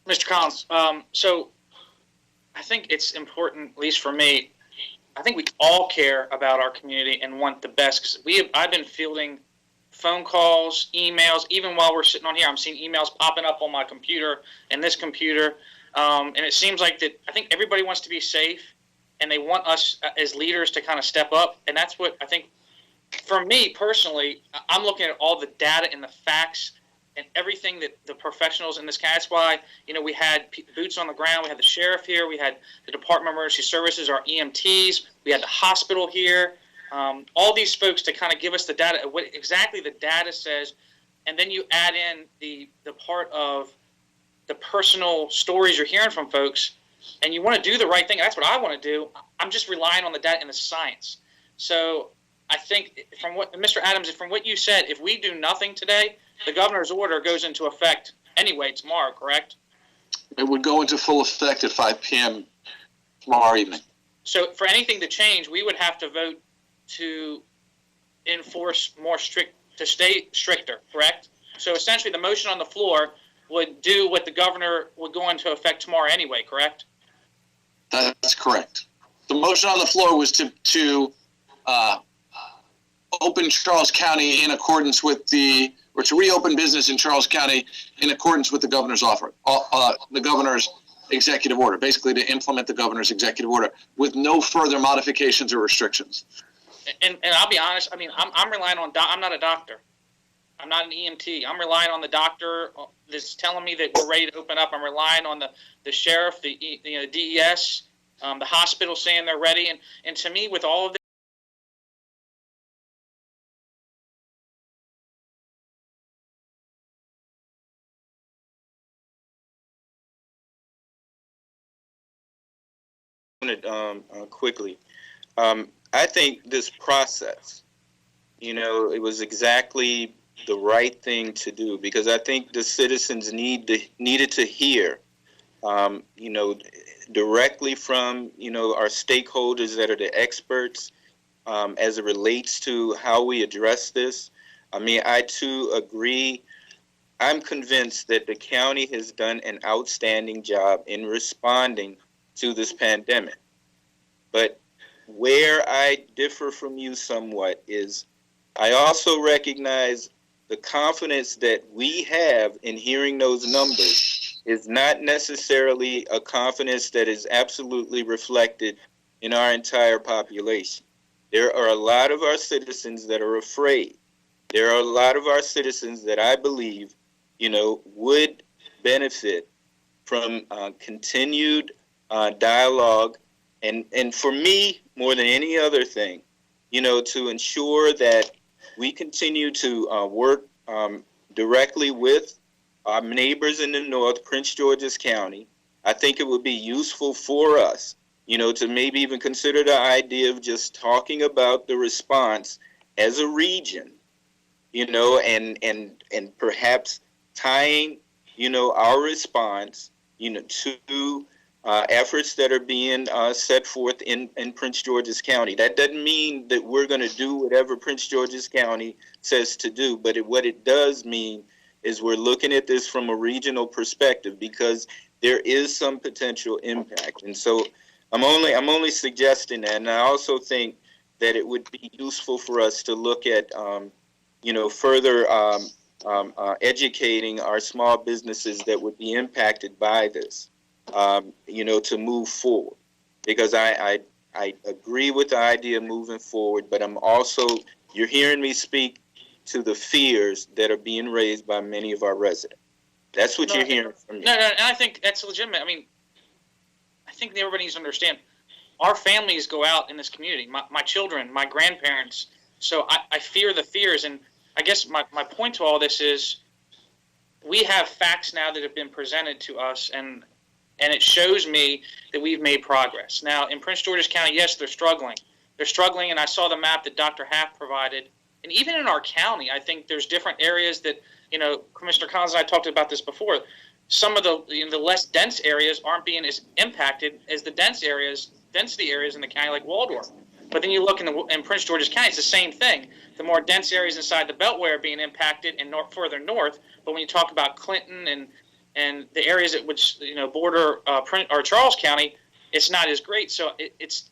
Mr. Collins, so I think it's important, at least for me, I think we all care about our community and want the best. Because I've been fielding phone calls, emails, even while we're sitting on here. I'm seeing emails popping up on my computer and this computer, and it seems like that. I think everybody wants to be safe, and they want us as leaders to kind of step up. And that's what I think. For me personally, I'm looking at all the data and the facts and everything that the professionals in this county. That's why, we had boots on the ground. We had the sheriff here. We had the Department of Emergency Services, our EMTs. We had the hospital here. All these folks to kind of give us the data, what exactly the data says, and then you add in the part of the personal stories you're hearing from folks, and you want to do the right thing. That's what I want to do. I'm just relying on the data and the science. So I think from what Mr. Adams, from what you said, if we do nothing today, the governor's order goes into effect anyway tomorrow, correct? It would go into full effect at 5 p.m. tomorrow evening. So for anything to change, we would have to vote to enforce to stay stricter, correct? So essentially the motion on the floor would do what the governor would go into effect tomorrow anyway, correct? That's correct. The motion on the floor was to open Charles County in accordance with or to reopen business in Charles County in accordance with the governor's offer, the governor's executive order, basically to implement the governor's executive order with no further modifications or restrictions. And I'll be honest, I'm relying on, I'm not a doctor. I'm not an EMT. I'm relying on the doctor that's telling me that we're ready to open up. I'm relying on the sheriff, the DES, the hospital saying they're ready. And to me, with all of this, quickly. I think this process, it was exactly the right thing to do, because I think the citizens needed to hear, directly from, our stakeholders that are the experts as it relates to how we address this. I too agree. I'm convinced that the county has done an outstanding job in responding to this pandemic. But where I differ from you somewhat is I also recognize the confidence that we have in hearing those numbers is not necessarily a confidence that is absolutely reflected in our entire population. There are a lot of our citizens that are afraid. There are a lot of our citizens that I believe, would benefit from continued dialogue. And for me, more than any other thing, to ensure that we continue to work directly with our neighbors in the north, Prince George's County. I think it would be useful for us, to maybe even consider the idea of just talking about the response as a region, and perhaps tying, our response, to efforts that are being set forth in Prince George's County. That doesn't mean that we're going to do whatever Prince George's County says to do, but what it does mean is we're looking at this from a regional perspective, because there is some potential impact. And so I'm only suggesting that, and I also think that it would be useful for us to look at, further educating our small businesses that would be impacted by this. To move forward, because I agree with the idea of moving forward, but you're hearing me speak to the fears that are being raised by many of our residents. That's what you're hearing from me. No, and I think that's legitimate. I think everybody needs to understand, our families go out in this community, my children, my grandparents, so I fear the fears, and I guess my point to all this is we have facts now that have been presented to us, and it shows me that we've made progress. Now, in Prince George's County, yes, they're struggling. They're struggling, and I saw the map that Dr. Haft provided. And even in our county, I think there's different areas that, Commissioner Collins and I talked about this before. Some of the less dense areas aren't being as impacted as the density areas in the county, like Waldorf. But then you look in Prince George's County, it's the same thing. The more dense areas inside the Beltway are being impacted and further north. But when you talk about Clinton and and the areas at which border or Charles County, it's not as great. So it's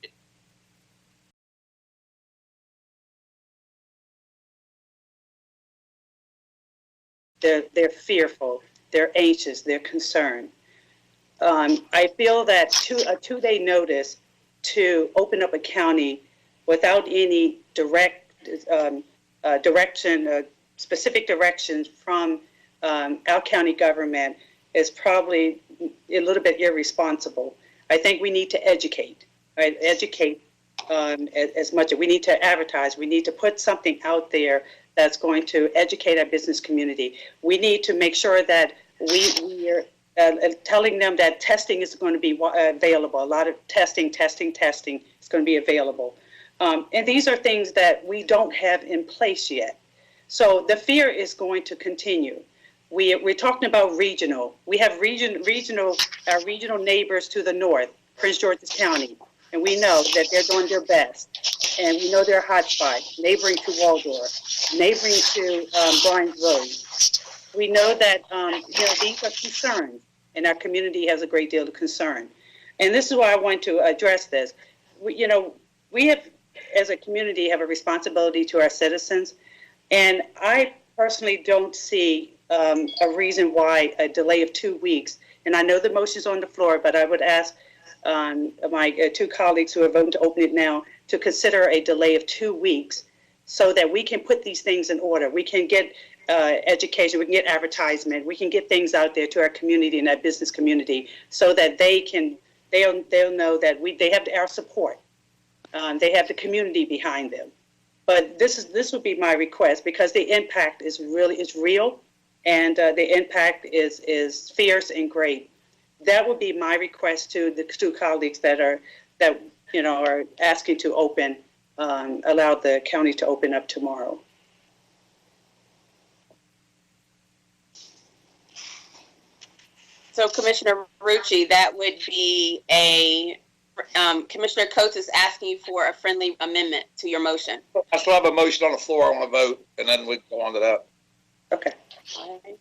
they're fearful, they're anxious, they're concerned. I feel that a 2-day notice to open up a county without any specific directions from our county government is probably a little bit irresponsible. I think we need to educate, right? Educate as much. We need to advertise. We need to put something out there that's going to educate our business community. We need to make sure that we are telling them that testing is going to be available. A lot of testing is going to be available. And these are things that we don't have in place yet. So the fear is going to continue. We're talking about regional. We have our regional neighbors to the north, Prince George's County, and we know that they're doing their best. And we know they're a hotspot, neighboring to Waldorf, neighboring to Bryan's Road. We know that these are concerns, and our community has a great deal of concern. And this is why I want to address this. We have, as a community, have a responsibility to our citizens, and I personally don't see a reason why a delay of 2 weeks. And I know the motion's on the floor, but I would ask my two colleagues who are voting to open it now to consider a delay of 2 weeks so that we can put these things in order. We can get education, we can get advertisement, we can get things out there to our community and our business community so that they'll know that they have our support. They have the community behind them. But this would be my request because the impact is real, and the impact is fierce and great. That would be my request to the two colleagues that are asking to allow the county to open up tomorrow. So Commissioner Rucci, that would be Commissioner Coates is asking for a friendly amendment to your motion. I still have a motion on the floor. I want to vote, and then we go on to that. Okay. All right.